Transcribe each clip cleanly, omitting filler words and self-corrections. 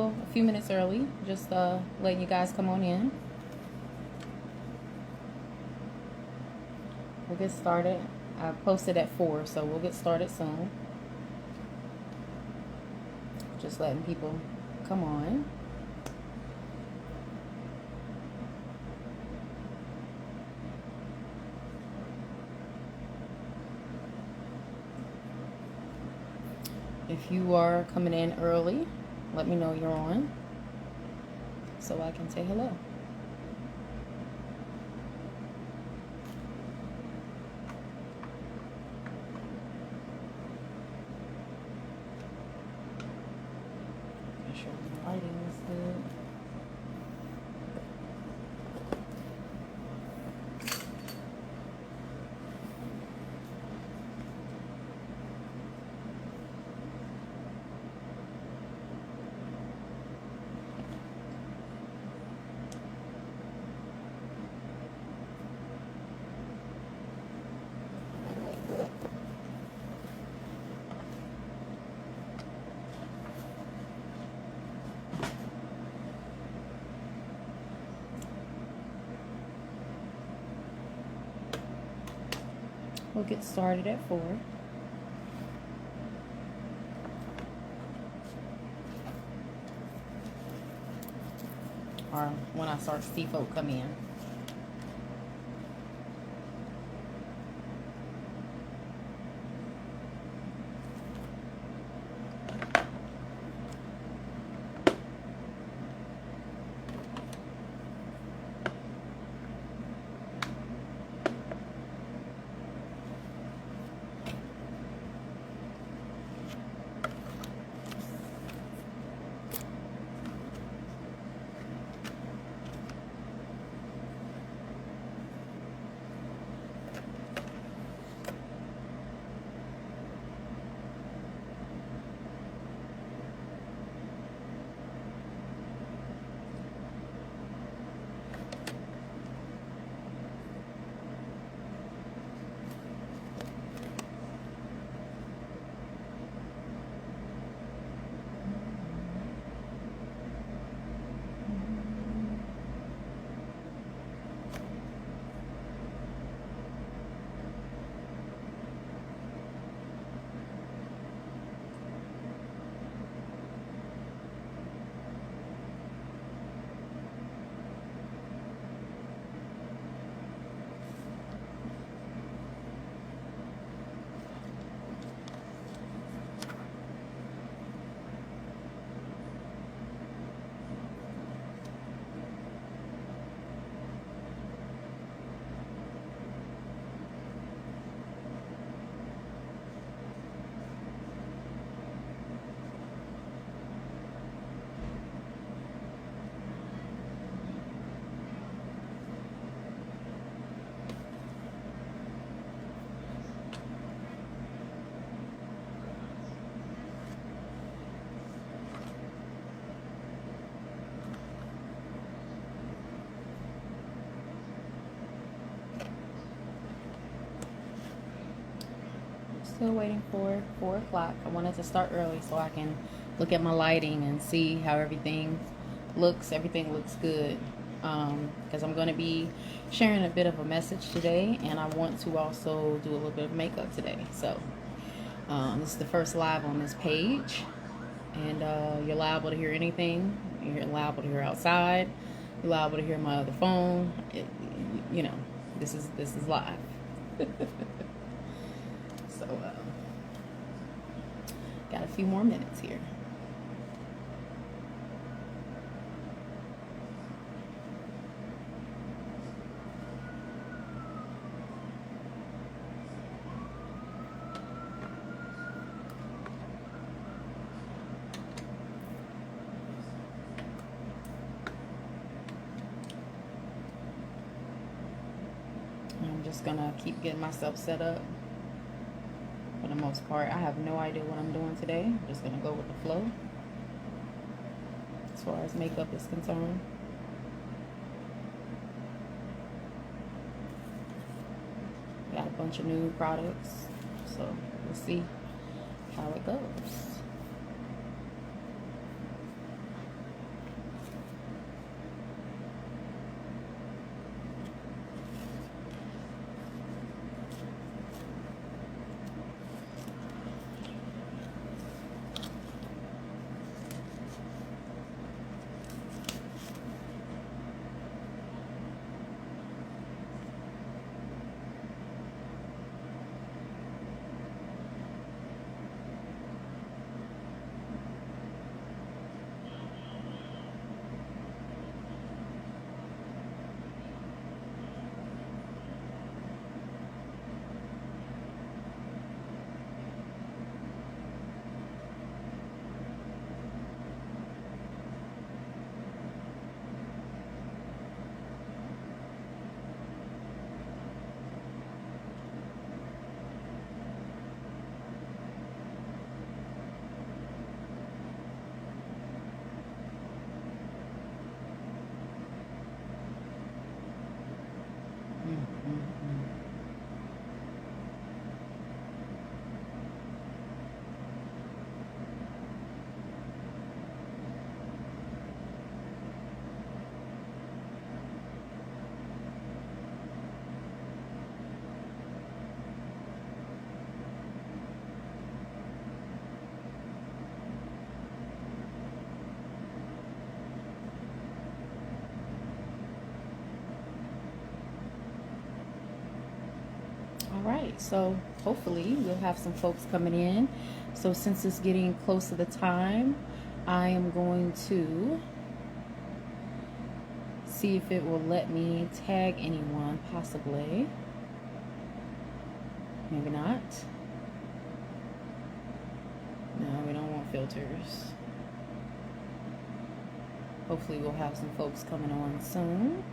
little, a few minutes early, just letting you guys come on in. We'll get started. I posted at 4, so we'll get started soon. Just letting people come on. If you are coming in early, let me know you're on so I can say hello. Make sure the lighting is good. We'll get started at 4. Or when I start to see folk come in. Still waiting for 4 o'clock. I wanted to start early so I can look at my lighting and see how everything looks. Everything looks good. Because I'm going to be sharing a bit of a message today, and I want to also do a little bit of makeup today. So this is the first live on this page, and you're liable to hear anything. You're liable to hear outside. You're liable to hear my other phone. You know, this is live. So got a few more minutes here. I'm just gonna keep getting myself set up. For the most part, I have no idea what I'm doing today. I'm just gonna go with the flow as far as makeup is concerned. Got a bunch of new products, so we'll see how it goes. right, so hopefully we'll have some folks coming in. So since it's getting close to the time, I am going to see if it will let me tag anyone, possibly. Maybe not. No, we don't want filters. Hopefully we'll have some folks coming on soon.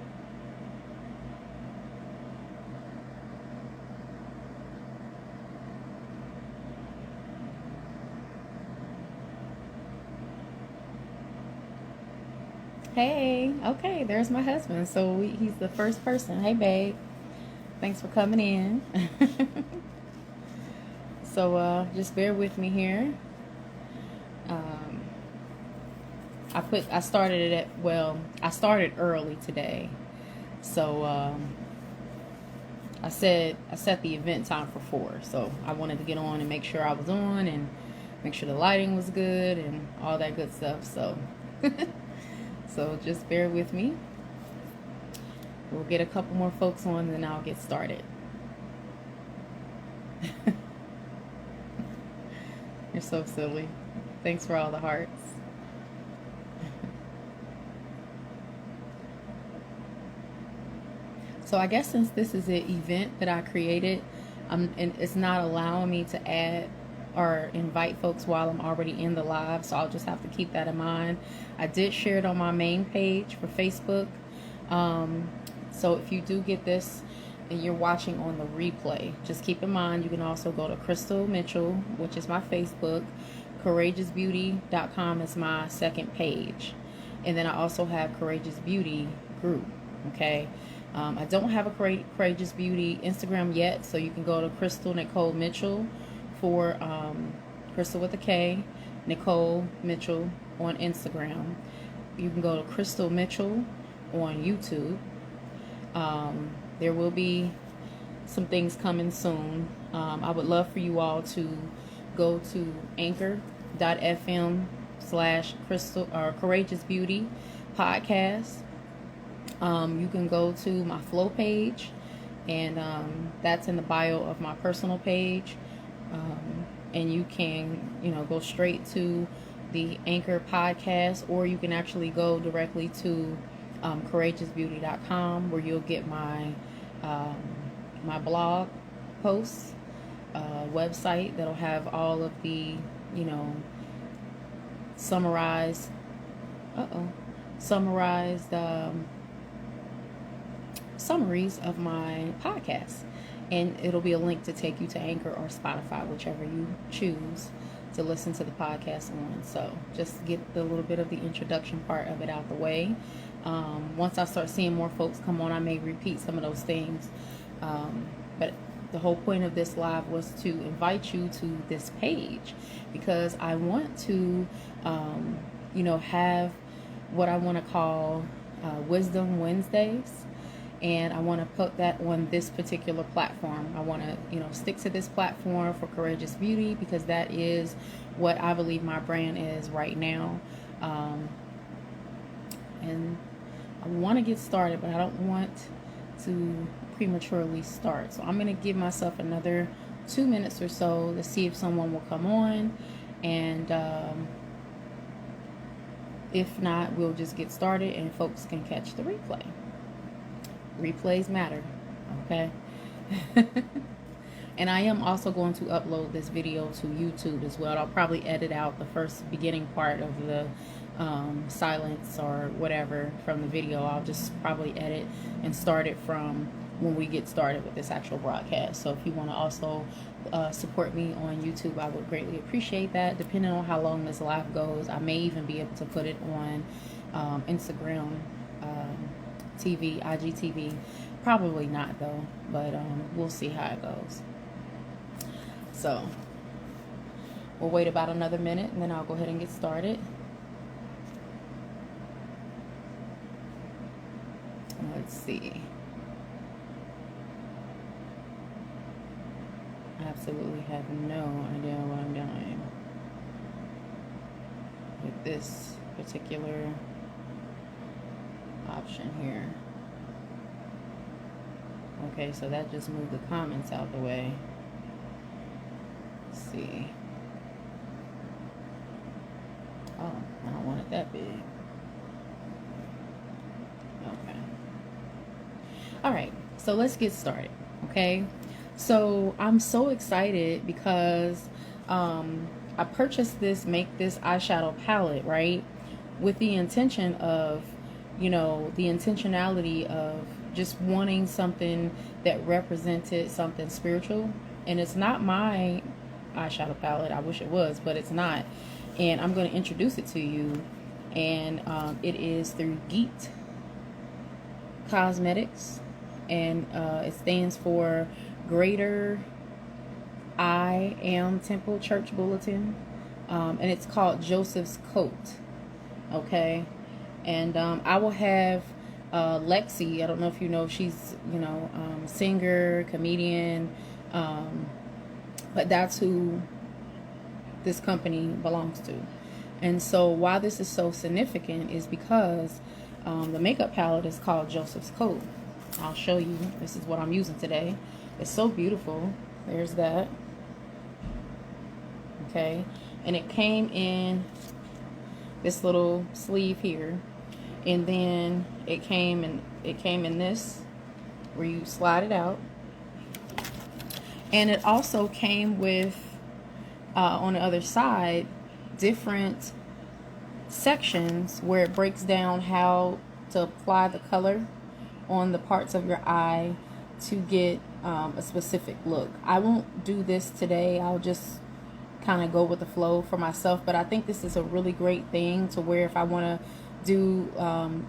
Hey, okay, there's my husband. So he's the first person. Hey, babe. Thanks for coming in. So just bear with me here. I started it I started early today. So I set the event time for 4. So I wanted to get on and make sure I was on and make sure the lighting was good and all that good stuff. So so just bear with me. We'll get a couple more folks on and then I'll get started. You're so silly. Thanks for all the hearts. So I guess since this is an event that I created, and it's not allowing me to add or invite folks while I'm already in the live, so I'll just have to keep that in mind. I did share it on my main page for Facebook. So if you do get this and you're watching on the replay, just keep in mind you can also go to Crystal Mitchell, which is my Facebook. CourageousBeauty.com is my second page. And then I also have Courageous Beauty group, okay? I don't have a Courageous Beauty Instagram yet, so you can go to Crystal Nicole Mitchell for Crystal with a K, Nicole Mitchell on Instagram. You can go to Crystal Mitchell on YouTube. There will be some things coming soon. I would love for you all to go to anchor.fm/Crystal or Courageous Beauty podcast. You can go to my flow page, and that's in the bio of my personal page. And you can, go straight to the Anchor podcast, or you can actually go directly to courageousbeauty.com, where you'll get my my blog posts, website that'll have all of the summarized summaries of my podcast, and it'll be a link to take you to Anchor or Spotify, whichever you choose to listen to the podcast on. So just get the little bit of the introduction part of it out the way. Once I start seeing more folks come on, I may repeat some of those things, but the whole point of this live was to invite you to this page because I want to have what I want to call Wisdom Wednesdays. And I want to put that on this particular platform. I want to, stick to this platform for Courageous Beauty because that is what I believe my brand is right now. And I want to get started, but I don't want to prematurely start. So I'm going to give myself another 2 minutes or so to see if someone will come on. And if not, we'll just get started and folks can catch the replay. Replays matter, okay? And I am also going to upload this video to YouTube as well. I'll probably edit out the first beginning part of the silence or whatever from the video. I'll just probably edit and start it from when we get started with this actual broadcast. So if you want to also support me on YouTube, I would greatly appreciate that. Depending on how long this live goes, I may even be able to put it on Instagram TV, IGTV. Probably not though, but we'll see how it goes. So we'll wait about another minute and then I'll go ahead and get started. Let's see. I absolutely have no idea what I'm doing with this particular option here. Okay, so that just moved the comments out the way. Let's see. Oh, I don't want it that big. Okay. All right, so let's get started. Okay, so I'm so excited because I purchased this Make This eyeshadow palette, right, with the intention of, the intentionality of just wanting something that represented something spiritual. And it's not my eyeshadow palette. I wish it was, but it's not. And I'm going to introduce it to you. And it is through Geet Cosmetics. And it stands for Greater I Am Temple Church Bulletin. And it's called Joseph's Coat. Okay. And I will have Luxe. I don't know if you know, she's, singer, comedian. But that's who this company belongs to. And so why this is so significant is because the makeup palette is called Joseph's Coat. I'll show you. This is what I'm using today. It's so beautiful. There's that. Okay. And it came in this little sleeve here. And then it came in this where you slide it out. And it also came with on the other side different sections where it breaks down how to apply the color on the parts of your eye to get a specific look. I won't do this today. I'll just kind of go with the flow for myself, but I think this is a really great thing to where if I want to do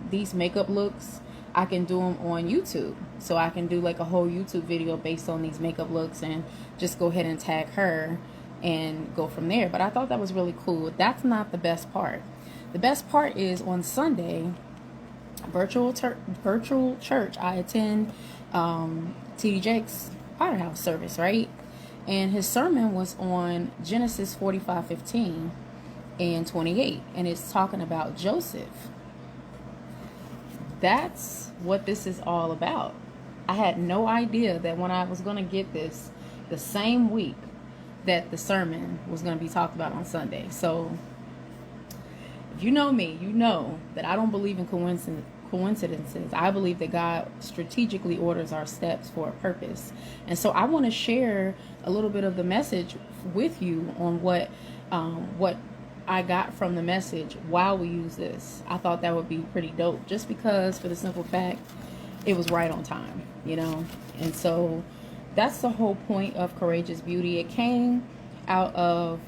these makeup looks, I can do them on YouTube. So I can do like a whole YouTube video based on these makeup looks and just go ahead and tag her and go from there. But I thought that was really cool. That's not the best part. The best part is on Sunday, virtual church, I attend T.D. Jakes' Firehouse service, right? And his sermon was on Genesis 45:15 and 28, and it's talking about Joseph. That's what this is all about. I had no idea that when I was going to get this the same week that the sermon was going to be talked about on Sunday. So if you know me, you know that I don't believe in coincidences. I believe that God strategically orders our steps for a purpose. And so I want to share a little bit of the message with you on what I got from the message while we use this. I thought that would be pretty dope, just because for the simple fact it was right on time, and so that's the whole point of Courageous Beauty. It came out of,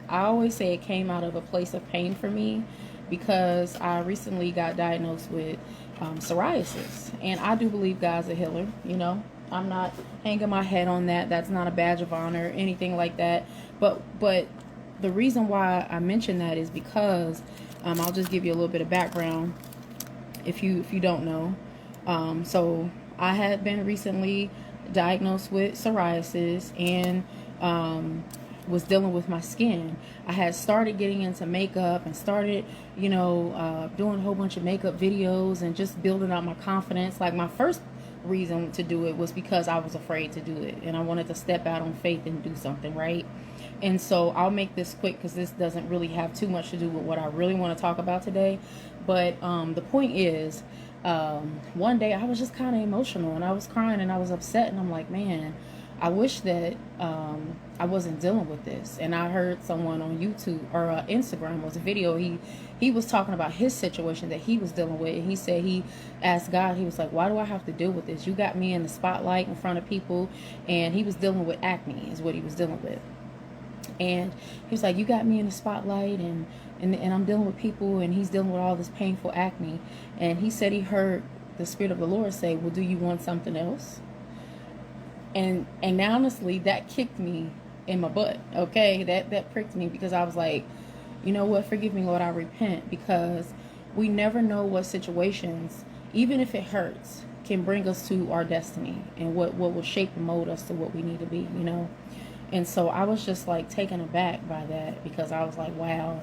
I always say it came out of a place of pain for me, because I recently got diagnosed with psoriasis, and I do believe God's a healer. I'm not hanging my head on that. That's not a badge of honor or anything like that. But the reason why I mention that is because I'll just give you a little bit of background if you don't know. So I had been recently diagnosed with psoriasis and was dealing with my skin. I had started getting into makeup and started, doing a whole bunch of makeup videos and just building up my confidence. Like, my first reason to do it was because I was afraid to do it and I wanted to step out on faith and do something, right? And so I'll make this quick because this doesn't really have too much to do with what I really want to talk about today. But the point is, one day I was just kind of emotional and I was crying and I was upset, and I'm like, man, I wish that I wasn't dealing with this. And I heard someone on YouTube or Instagram, was a video, he was talking about his situation that he was dealing with, and he said he asked God, he was like, why do I have to deal with this? You got me in the spotlight in front of people. And he was dealing with acne is what he was dealing with. And he was like, you got me in the spotlight and I'm dealing with people, and he's dealing with all this painful acne. And he said he heard the Spirit of the Lord say, well, do you want something else? And honestly, that kicked me in my butt. Okay, that pricked me, because I was like, you know what, forgive me, Lord, I repent, because we never know what situations, even if it hurts, can bring us to our destiny and what will shape and mold us to what we need to be, And so I was just like taken aback by that, because I was like, wow,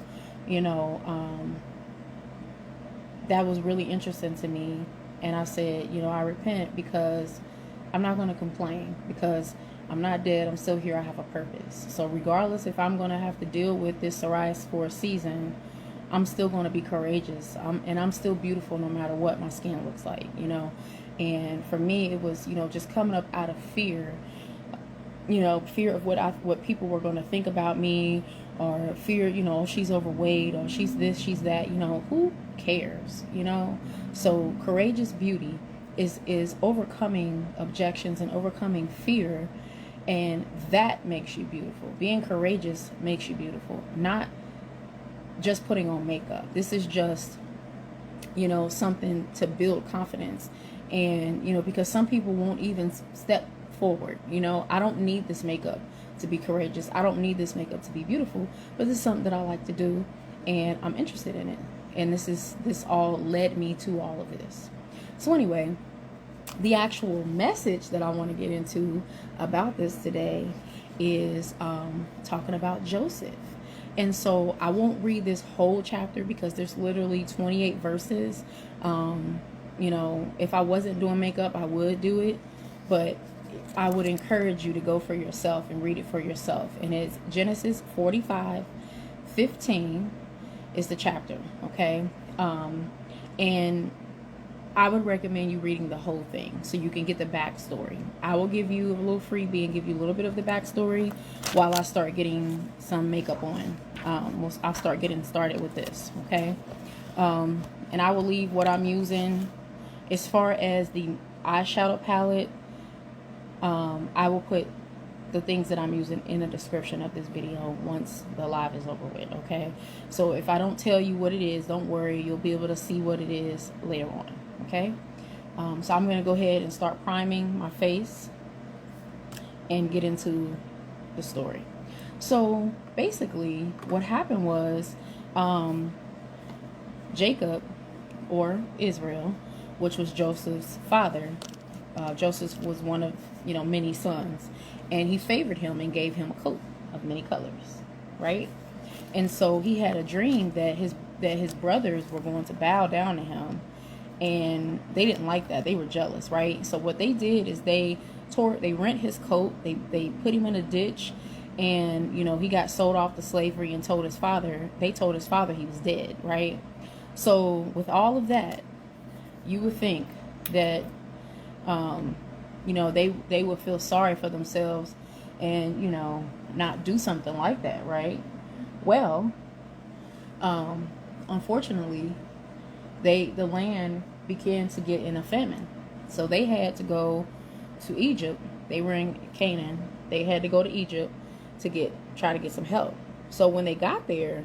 that was really interesting to me. And I said, I repent, because I'm not going to complain because I'm not dead. I'm still here. I have a purpose. So regardless if I'm going to have to deal with this psoriasis for a season, I'm still going to be courageous. And I'm still beautiful no matter what my skin looks like, you know. And for me, it was, you know, just coming up out of fear, you know, fear of what people were going to think about me, or fear, you know, she's overweight, or she's this, she's that, you know, who cares, you know? So courageous beauty is overcoming objections and overcoming fear, and that makes you beautiful. Being courageous makes you beautiful, not just putting on makeup. This is just, you know, something to build confidence. And, you know, because some people won't even step forward. You know, I don't need this makeup to be courageous. I don't need this makeup to be beautiful, but this is something that I like to do, and I'm interested in it. And this all led me to all of this. So anyway, the actual message that I want to get into about this today is talking about Joseph. And so I won't read this whole chapter because there's literally 28 verses. You know, if I wasn't doing makeup, I would do it, but I would encourage you to go for yourself and read it for yourself. And it's Genesis 45:15 is the chapter, okay? And I would recommend you reading the whole thing so you can get the backstory. I will give you a little freebie and give you a little bit of the backstory while I start getting some makeup on. I'll start getting started with this, okay? And I will leave what I'm using as far as the eyeshadow palette. I will put the things that I'm using in the description of this video once the live is over with, okay? So if I don't tell you what it is, don't worry. You'll be able to see what it is later on, okay? So I'm going to go ahead and start priming my face and get into the story. So basically what happened was Jacob, or Israel, which was Joseph's father. Joseph was one of, you know, many sons, and he favored him and gave him a coat of many colors, right? And so he had a dream that his brothers were going to bow down to him, and they didn't like that. They were jealous, right? So what they did is they rent his coat, they put him in a ditch, and, you know, he got sold off to slavery, and told his father he was dead, right? So with all of that, you would think that you know, they would feel sorry for themselves and, you know, not do something like that, right? Well, unfortunately, the land began to get in a famine. So they had to go to Egypt. They were in Canaan. They had to go to Egypt to try to get some help. So when they got there,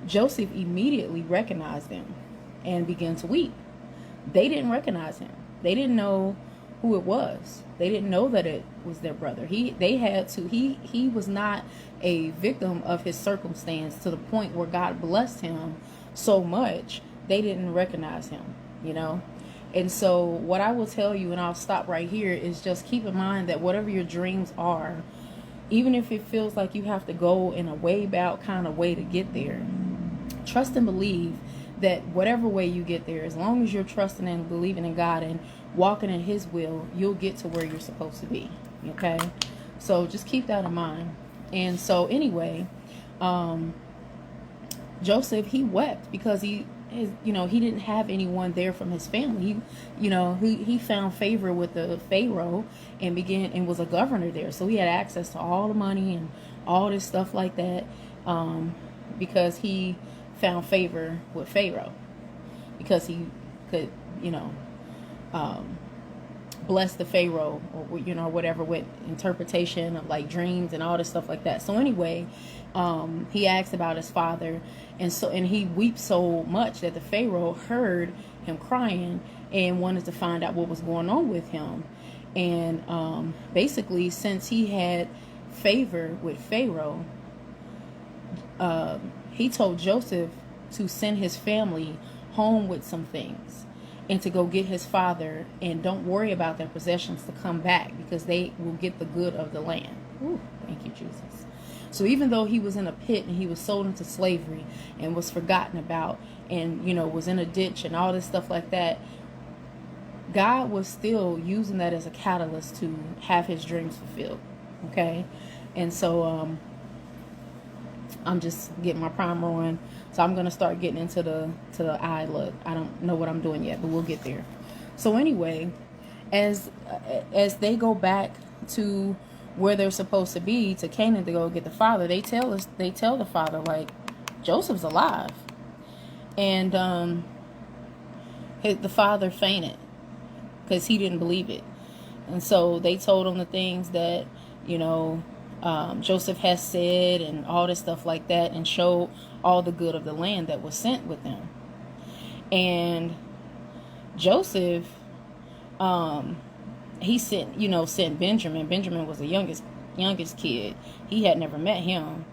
Joseph immediately recognized them and began to weep. They didn't recognize him. They didn't know who it was. They didn't know that it was their brother. He was not a victim of his circumstance to the point where God blessed him so much they didn't recognize him, you know. And so what I will tell you, and I'll stop right here, is just keep in mind that whatever your dreams are, even if it feels like you have to go in a way out kind of way to get there, trust and believe that whatever way you get there, as long as you're trusting and believing in God and walking in his will, you'll get to where you're supposed to be, okay? So just keep that in mind. And so anyway, Joseph, he wept because he didn't have anyone there from his family. He found favor with the Pharaoh and was a governor there. So he had access to all the money and all this stuff like that, because he found favor with Pharaoh, because he could, bless the Pharaoh, or whatever, with interpretation of like dreams and all this stuff like that. So anyway, he asked about his father, and he weeps so much that the Pharaoh heard him crying and wanted to find out what was going on with him. And basically, since he had favor with Pharaoh, he told Joseph to send his family home with some things and to go get his father, and don't worry about their possessions, to come back because they will get the good of the land. Ooh, thank you, Jesus. So even though he was in a pit and he was sold into slavery and was forgotten about and, was in a ditch and all this stuff like that, God was still using that as a catalyst to have his dreams fulfilled. Okay. And so I'm just getting my primer on. So I'm gonna start getting into the eye look. I don't know what I'm doing yet, but we'll get there. So anyway, as they go back to where they're supposed to be, to Canaan, to go get the father, they tell the father, like, Joseph's alive. And the father fainted because he didn't believe it. And so they told him the things that, Joseph has said and all this stuff like that, and showed all the good of the land that was sent with them. And Joseph, he sent Benjamin. Benjamin was the youngest kid. He had never met him.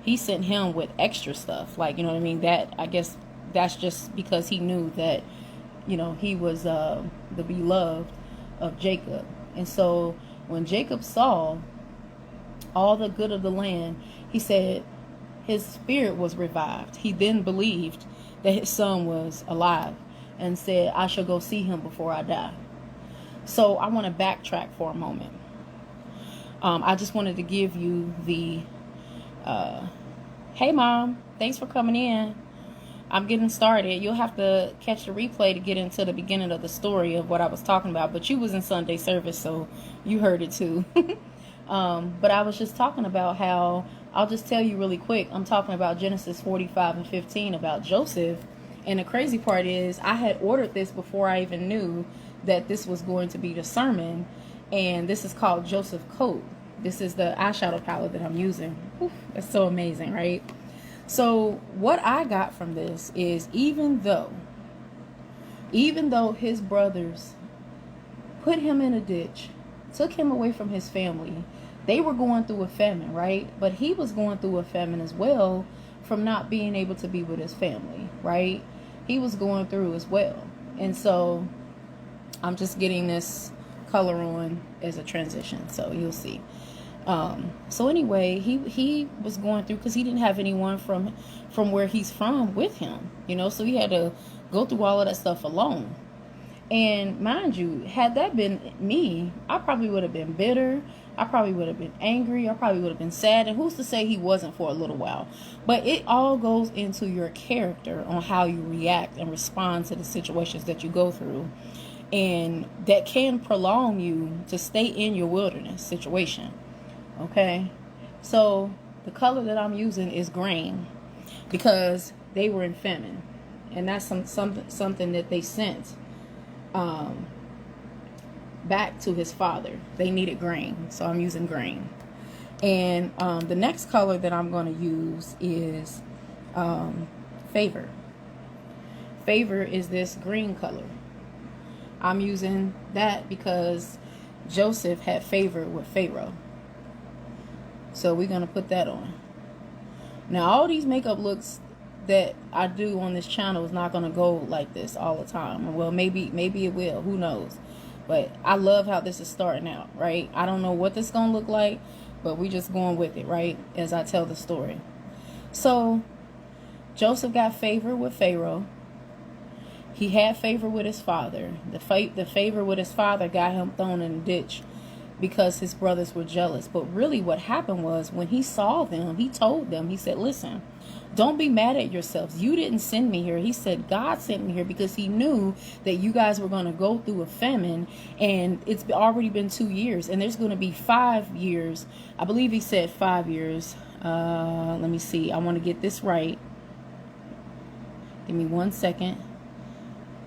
He sent him with extra stuff, like, you know what I mean? That, I guess that's just because he knew that, he was the beloved of Jacob. And so when Jacob saw all the good of the land, he said his spirit was revived. He then believed that his son was alive and said, I shall go see him before I die. So I want to backtrack for a moment. I just wanted to give you the, hey mom, thanks for coming in. I'm getting started. You'll have to catch the replay to get into the beginning of the story of what I was talking about. But you was in Sunday service, so you heard it too. But I was just talking about how, I'll just tell you really quick, I'm talking about Genesis 45 and 15 about Joseph. And the crazy part is, I had ordered this before I even knew that this was going to be the sermon. And this is called Joseph Coat. This is the eyeshadow palette that I'm using. Oof, that's so amazing, right? So what I got from this is, even though his brothers put him in a ditch, took him away from his family, they were going through a famine, right? But he was going through a famine as well from not being able to be with his family, right? He was going through as well. And so I'm just getting this color on as a transition, so you'll see. So anyway, he was going through, because he didn't have anyone from where he's from with him, so he had to go through all of that stuff alone. And mind you, had that been me, I probably would have been bitter. I probably would have been angry. I probably would have been sad. And who's to say he wasn't for a little while? But it all goes into your character on how you react and respond to the situations that you go through. And that can prolong you to stay in your wilderness situation. Okay? So the color that I'm using is green, because they were in famine. And that's something that they sent back to his father. They needed grain, so I'm using green. And the next color that I'm going to use is favor. Favor is this green color. I'm using that because Joseph had favor with Pharaoh. So we're going to put that on. Now, all these makeup looks that I do on this channel is not going to go like this all the time. Well, maybe it will. Who knows? But I love how this is starting out, right? I don't know what this is going to look like, but we just going with it, right? As I tell the story. So Joseph got favor with Pharaoh. He had favor with his father. The favor with his father got him thrown in a ditch because his brothers were jealous. But really what happened was, when he saw them, he told them, he said, listen, don't be mad at yourselves. You didn't send me here. He said, God sent me here because he knew that you guys were going to go through a famine, and it's already been 2 years, and there's going to be 5 years. I believe he said 5 years. Let me see. I want to get this right. Give me 1 second.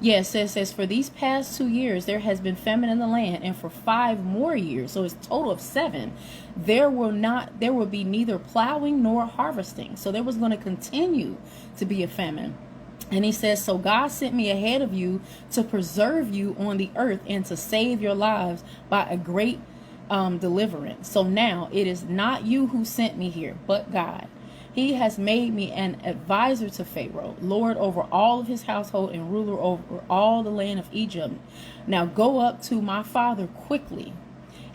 Yes, it says for these past 2 years, there has been famine in the land, and for 5 more years, so it's a total of 7, there will be neither plowing nor harvesting. So there was going to continue to be a famine. And he says, so God sent me ahead of you to preserve you on the earth and to save your lives by a great deliverance. So now it is not you who sent me here, but God. He has made me an advisor to Pharaoh, Lord over all of his household and ruler over all the land of Egypt. Now go up to my father quickly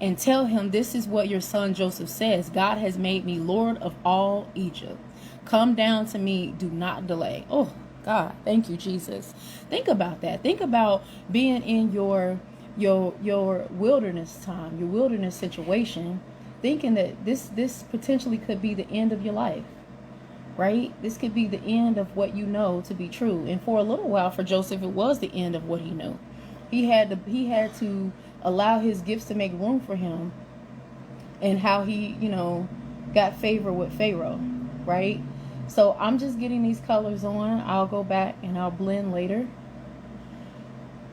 and tell him, this is what your son Joseph says. God has made me Lord of all Egypt. Come down to me. Do not delay. Oh, God, thank you, Jesus. Think about that. Think about being in your wilderness time, your wilderness situation, thinking that this potentially could be the end of your life. Right? This could be the end of what you know to be true. And for a little while for Joseph, it was the end of what he knew. He had to allow his gifts to make room for him, and how he, got favor with Pharaoh, right? So I'm just getting these colors on. I'll go back and I'll blend later.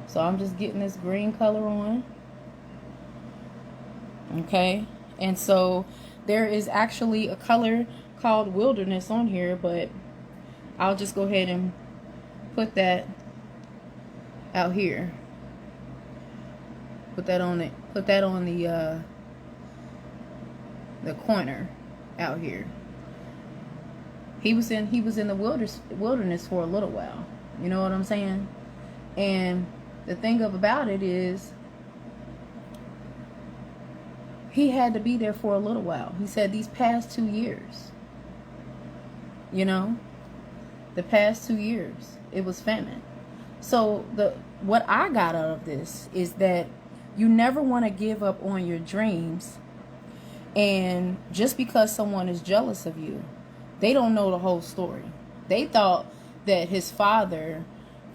So I'm just getting this green color on. Okay. And so there is actually a color called Wilderness on here, but I'll just go ahead and put that out here. Put that on the corner out here. He was in the wilderness for a little while. You know what I'm saying? And the thing about it is, he had to be there for a little while. He said these past 2 years. The past 2 years, it was famine. So what I got out of this is that you never want to give up on your dreams. And just because someone is jealous of you, they don't know the whole story. They thought that his father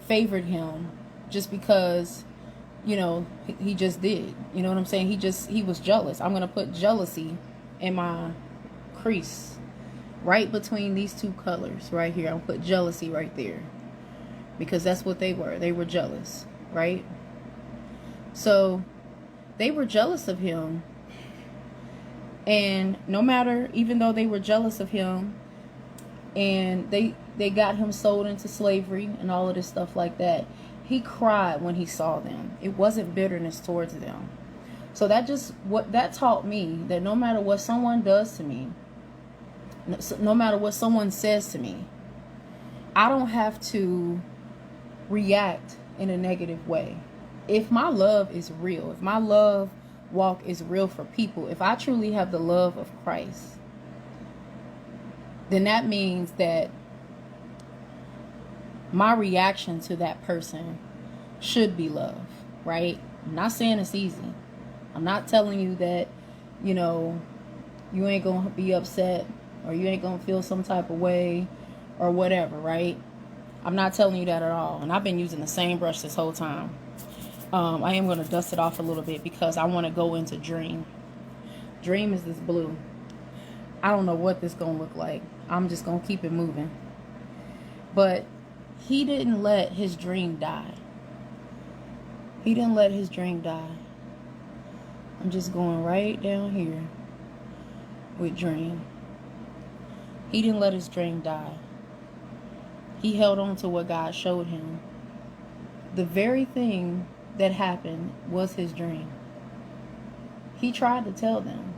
favored him just because, he just did. You know what I'm saying? He was jealous. I'm going to put jealousy in my crease right between these two colors right here. I'll put jealousy right there, because that's what they were. They were jealous, right? So they were jealous of him. And no matter, even though they were jealous of him, and they got him sold into slavery and all of this stuff like that, he cried when he saw them. It wasn't bitterness towards them. So that taught me that no matter what someone does to me, no matter what someone says to me, I don't have to react in a negative way. If my love is real, if my love walk is real for people, if I truly have the love of Christ, then that means that my reaction to that person should be love, right? I'm not saying it's easy. I'm not telling you that, you ain't going to be upset, or you ain't going to feel some type of way or whatever, right? I'm not telling you that at all. And I've been using the same brush this whole time. I am going to dust it off a little bit because I want to go into Dream. Dream is this blue. I don't know what this is going to look like. I'm just going to keep it moving. But he didn't let his dream die. He didn't let his dream die. I'm just going right down here with Dream. He didn't let his dream die. He held on to what God showed him. The very thing that happened was his dream. He tried to tell them,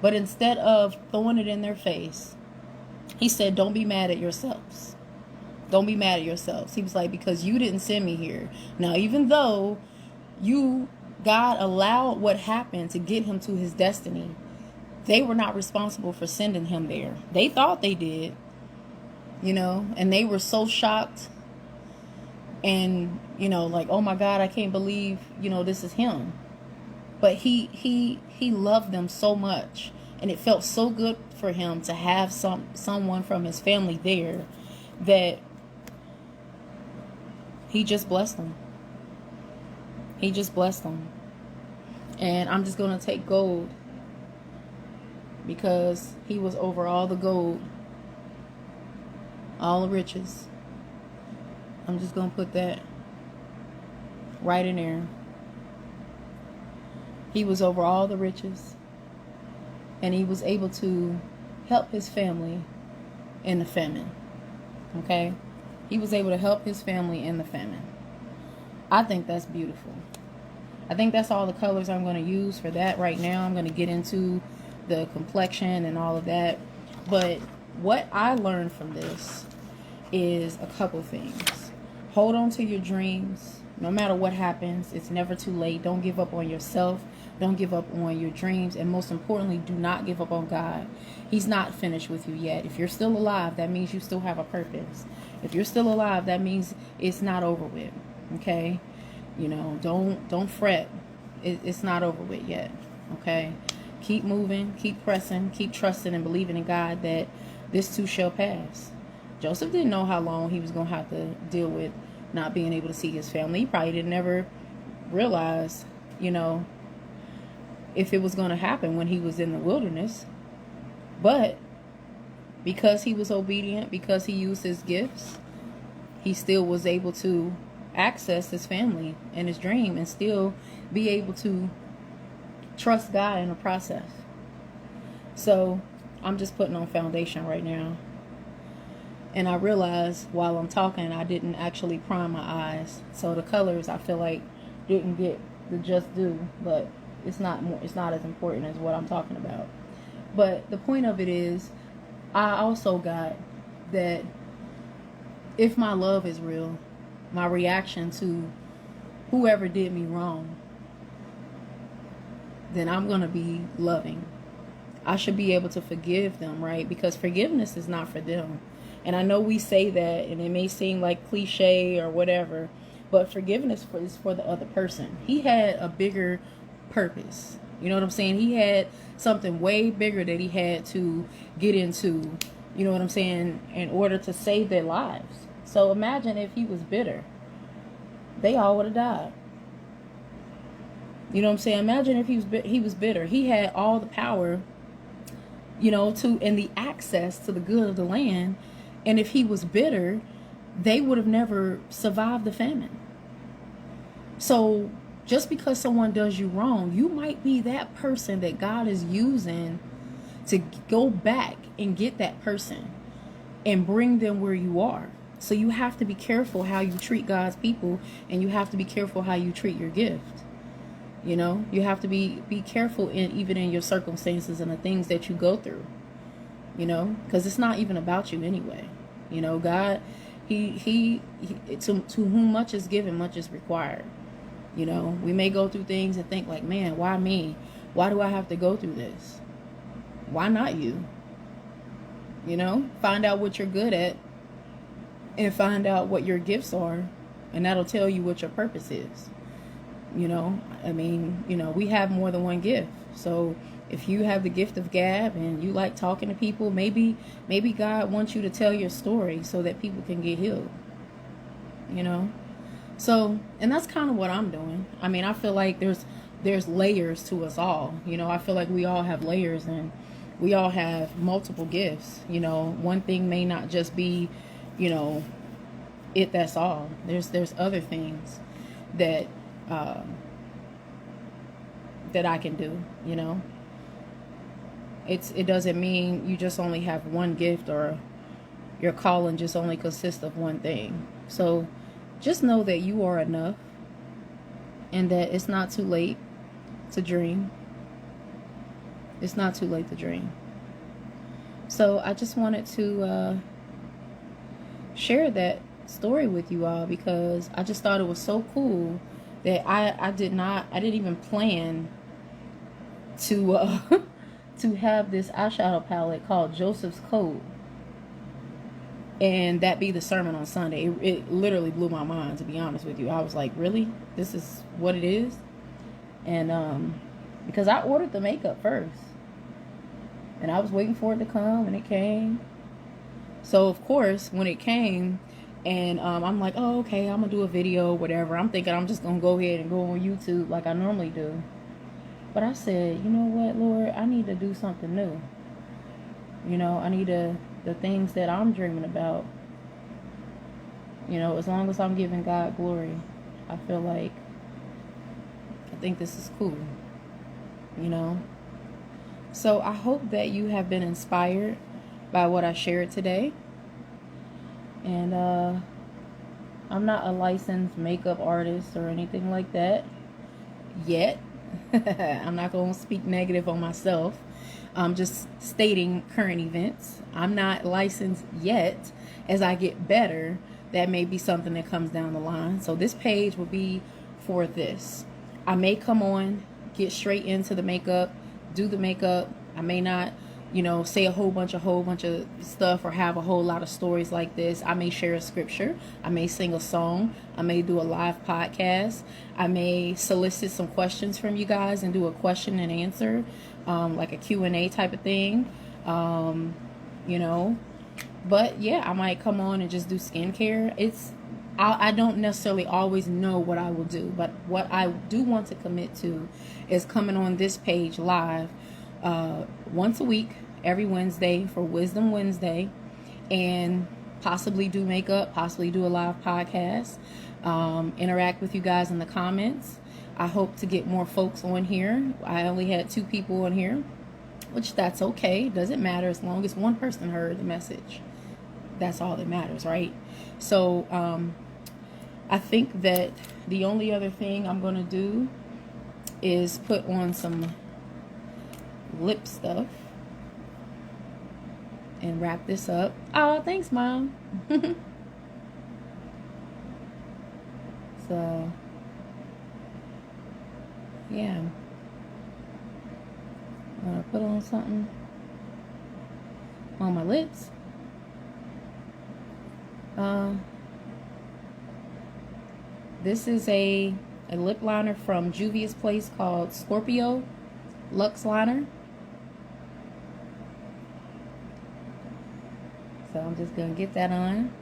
but instead of throwing it in their face, he said, don't be mad at yourselves. Don't be mad at yourselves. He was like, because you didn't send me here. Now, even though God allowed what happened to get him to his destiny, they were not responsible for sending him there. They thought they did, and they were so shocked and, like, oh my God, I can't believe, this is him. But he loved them so much, and it felt so good for him to have someone from his family there, that he just blessed them. He just blessed them. And I'm just going to take gold, because he was over all the gold, all the riches. I'm just going to put that right in there. He was over all the riches, and he was able to help his family in the famine. Okay? He was able to help his family in the famine. I think that's beautiful. I think that's all the colors I'm going to use for that right now. I'm going to get into the complexion and all of that. But what I learned from this is a couple things. Hold on to your dreams. No matter what happens, it's never too late. Don't give up on yourself. Don't give up on your dreams. And most importantly, do not give up on God. He's not finished with you yet. If you're still alive, that means you still have a purpose. If you're still alive, that means it's not over with. Okay? You know, don't fret. It's not over with yet. Okay? Keep moving, keep pressing, keep trusting and believing in God that this too shall pass. Joseph didn't know how long he was going to have to deal with not being able to see his family. He probably didn't ever realize, you know, if it was going to happen when he was in the wilderness. But because he was obedient, because he used his gifts, he still was able to access his family and his dream and still be able to trust God in the process. So I'm just putting on foundation right now. And I realized while I'm talking, I didn't actually prime my eyes. So the colors, I feel like, didn't get the just due. But it's not as important as what I'm talking about. But the point of it is, I also got that if my love is real, my reaction to whoever did me wrong, then I'm going to be loving. I should be able to forgive them, right? Because forgiveness is not for them. And I know we say that, and it may seem like cliche or whatever, but forgiveness is for the other person. He had a bigger purpose. You know what I'm saying? He had something way bigger that he had to get into, you know what I'm saying, in order to save their lives. So imagine if he was bitter. They all would have died. You know what I'm saying? Imagine if he was bitter. He had all the power, you know, and the access to the good of the land. And if he was bitter, they would have never survived the famine. So just because someone does you wrong, you might be that person that God is using to go back and get that person and bring them where you are. So you have to be careful how you treat God's people, and you have to be careful how you treat your gift. You know, you have to be careful even in your circumstances and the things that you go through. You know, because it's not even about you anyway. You know, God, he to whom much is given, much is required. You know, we may go through things and think like, man, why me? Why do I have to go through this? Why not you? You know, find out what you're good at and find out what your gifts are, and that'll tell you what your purpose is. You know, I mean, you know, we have more than one gift. So if you have the gift of gab and you like talking to people, maybe God wants you to tell your story so that people can get healed. You know? So, and that's kind of what I'm doing. I mean, I feel like there's layers to us all. You know, I feel like we all have layers and we all have multiple gifts. You know, one thing may not just be, you know, that's all. There's other things that that I can do, you know. It doesn't mean you just only have one gift or your calling just only consists of one thing. So just know that you are enough and that it's not too late to dream. It's not too late to dream. So I just wanted to share that story with you all because I just thought it was so cool that I didn't even plan to to have this eyeshadow palette called Joseph's Code and that be the sermon on Sunday. It literally blew my mind, to be honest with you. I was like, really? This is what it is? And because I ordered the makeup first and I was waiting for it to come, and it came. So of course when it came, and I'm like, oh, okay, I'm gonna do a video, whatever. I'm thinking I'm just gonna go ahead and go on YouTube like I normally do. But I said, you know what, Lord, I need to do something new. You know, I need the things that I'm dreaming about. You know, as long as I'm giving God glory, I feel like I think this is cool. You know? So I hope that you have been inspired by what I shared today. And I'm not a licensed makeup artist or anything like that yet. I'm not going to speak negative on myself. I'm just stating current events. I'm not licensed yet. As I get better, that may be something that comes down the line. So this page will be for this. I may come on, get straight into the makeup, do the makeup. I may not you know, say a whole bunch of stuff or have a whole lot of stories like this. I may share a scripture. I may sing a song. I may do a live podcast. I may solicit some questions from you guys and do a question and answer, like a Q&A type of thing, you know. But yeah, I might come on and just do skincare. I don't necessarily always know what I will do, but what I do want to commit to is coming on this page live once a week, every Wednesday for Wisdom Wednesday, and possibly do makeup, possibly do a live podcast, interact with you guys in the comments. I hope to get more folks on here. I only had 2 people on here, which that's okay. Doesn't matter as long as one person heard the message. That's all that matters, right? So I think that the only other thing I'm going to do is put on some lip stuff and wrap this up. Oh, thanks, Mom. So, yeah. I'm going to put on something on my lips. This is a lip liner from Juvia's place called Scorpio Luxe Liner. So I'm just going to get that on.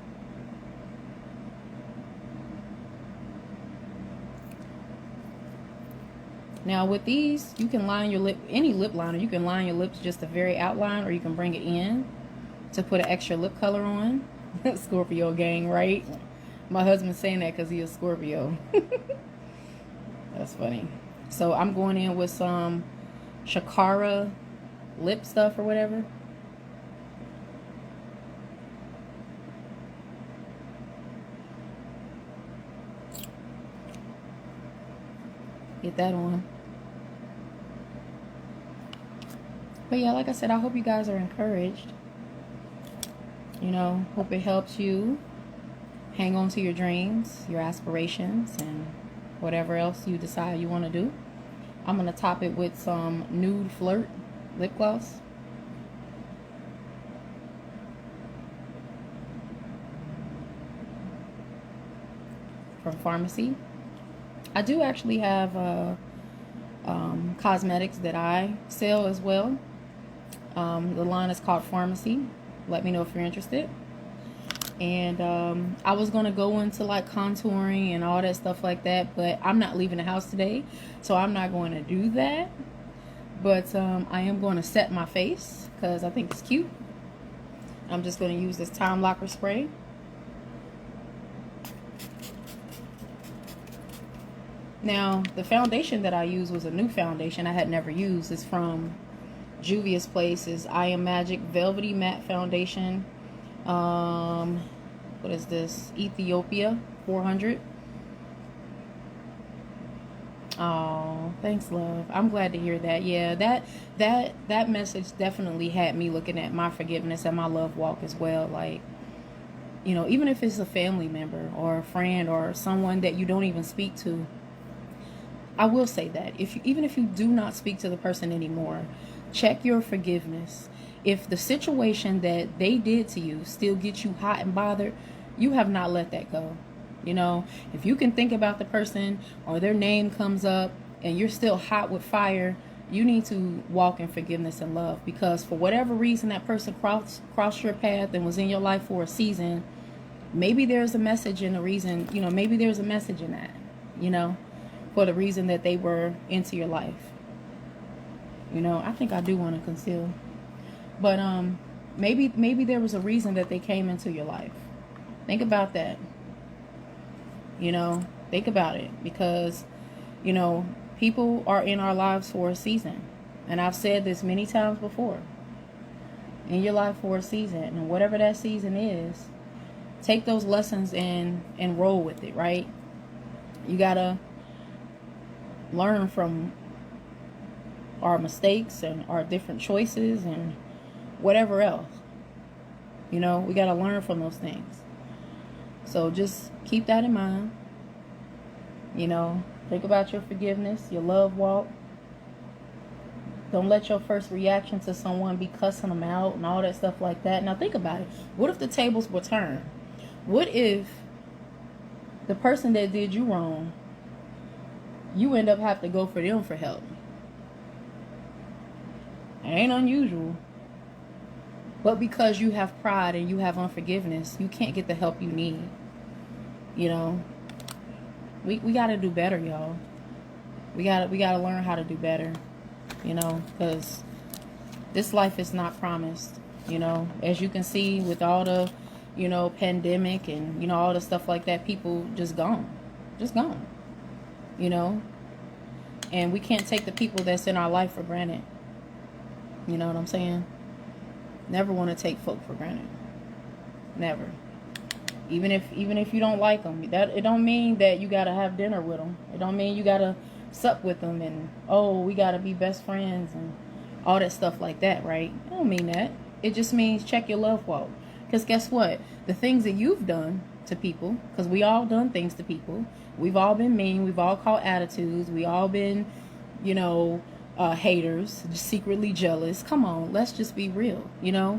Now with these, you can line your lip, any lip liner, you can line your lips just a very outline, or you can bring it in to put an extra lip color on. Scorpio gang, right? My husband's saying that because he is Scorpio. That's funny. So I'm going in with some Shakara lip stuff or whatever. Get that on. But yeah, like I said, I hope you guys are encouraged. You know, hope it helps you hang on to your dreams, your aspirations, and whatever else you decide you want to do. I'm going to top it with some nude flirt lip gloss. From Farmasi. I do actually have cosmetics that I sell as well. The line is called Farmasi. Let me know if you're interested. And I was going to go into like contouring and all that stuff like that, but I'm not leaving the house today, so I'm not going to do that. But I am going to set my face because I think it's cute. I'm just going to use this Time Locker spray. Now, the foundation that I used was a new foundation I had never used. It's from Juvia's place. It's I Am Magic Velvety Matte Foundation. What is this? Ethiopia 400. Oh, thanks, love. I'm glad to hear that. Yeah, that message definitely had me looking at my forgiveness and my love walk as well. Like, you know, even if it's a family member or a friend or someone that you don't even speak to, I will say that even if you do not speak to the person anymore, check your forgiveness. If the situation that they did to you still gets you hot and bothered, you have not let that go. You know, if you can think about the person or their name comes up and you're still hot with fire, you need to walk in forgiveness and love, because for whatever reason that person crossed your path and was in your life for a season, maybe there's a message in the reason, you know, maybe there's a message in that, you know, for the reason that they were into your life. You know, I think I do want to conceal. But maybe there was a reason that they came into your life. Think about that. You know, think about it, because, you know, people are in our lives for a season. And I've said this many times before. In your life for a season, and whatever that season is, take those lessons and roll with it, right? You gotta learn from our mistakes and our different choices and whatever else. You know, we got to learn from those things. So just keep that in mind. You know, think about your forgiveness, your love walk. Don't let your first reaction to someone be cussing them out and all that stuff like that. Now think about it. What if the tables were turned? What if the person that did you wrong, you end up having to go for them for help? It ain't unusual. But because you have pride and you have unforgiveness, you can't get the help you need. You know, we got to do better, y'all. We got to learn how to do better, you know, because this life is not promised, you know. As you can see with all the, you know, pandemic and, you know, all the stuff like that, people just gone, you know. And we can't take the people that's in our life for granted. You know what I'm saying? Never want to take folk for granted. Never. Even if you don't like them, that it don't mean that you gotta have dinner with them. It don't mean you gotta sup with them and we gotta be best friends and all that stuff like that, right? It don't mean that. It just means check your love walk. Because guess what? The things that you've done to people, because we all done things to people. We've all been mean. We've all caught attitudes. We all been, you know, haters, just secretly jealous. Come on, let's just be real, you know.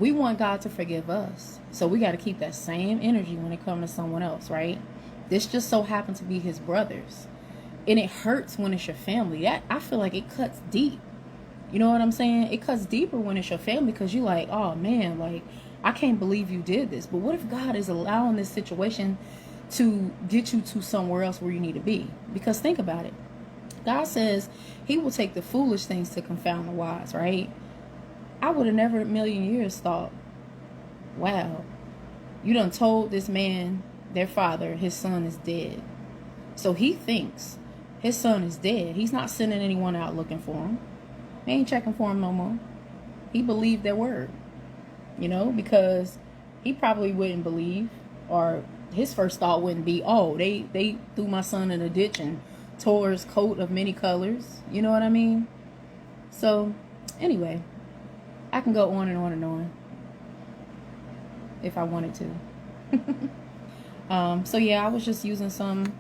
We want God to forgive us. So we got to keep that same energy when it comes to someone else, right? This just so happened to be his brothers. And it hurts when it's your family. That, I feel like it cuts deep. You know what I'm saying? It cuts deeper when it's your family because you're like, oh man, like, I can't believe you did this. But what if God is allowing this situation to get you to somewhere else where you need to be? Because think about it. God says he will take the foolish things to confound the wise, right? I would have never in a million years thought, wow, you done told this man, their father, his son is dead. So he thinks his son is dead. He's not sending anyone out looking for him. They ain't checking for him no more. He believed their word, you know, because he probably wouldn't believe, or his first thought wouldn't be, oh, they threw my son in a ditch and tore his coat of many colors. You know what I mean? So anyway, I can go on and on and on if I wanted to. So yeah, I was just using some,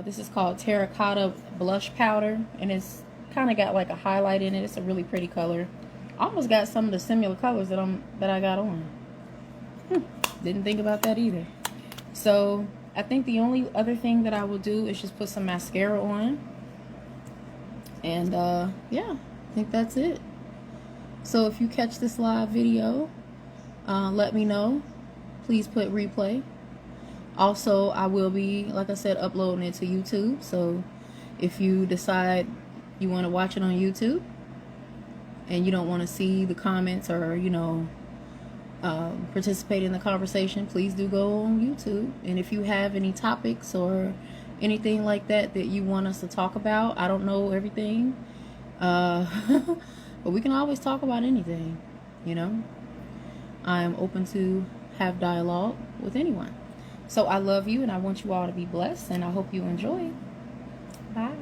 this is called Terracotta blush powder, and it's kind of got like a highlight in it. It's a really pretty color. Almost got some of the similar colors that I got on. Didn't think about that either. So I think the only other thing that I will do is just put some mascara on. And yeah, I think that's it. So if you catch this live video, let me know. Please put replay. Also, I will be, like I said, uploading it to YouTube. So if you decide you want to watch it on YouTube and you don't want to see the comments or, you know, participate in the conversation, please do go on YouTube. And if you have any topics or anything like that that you want us to talk about, I don't know everything. But we can always talk about anything, you know. I am open to have dialogue with anyone. So I love you and I want you all to be blessed and I hope you enjoy. Bye.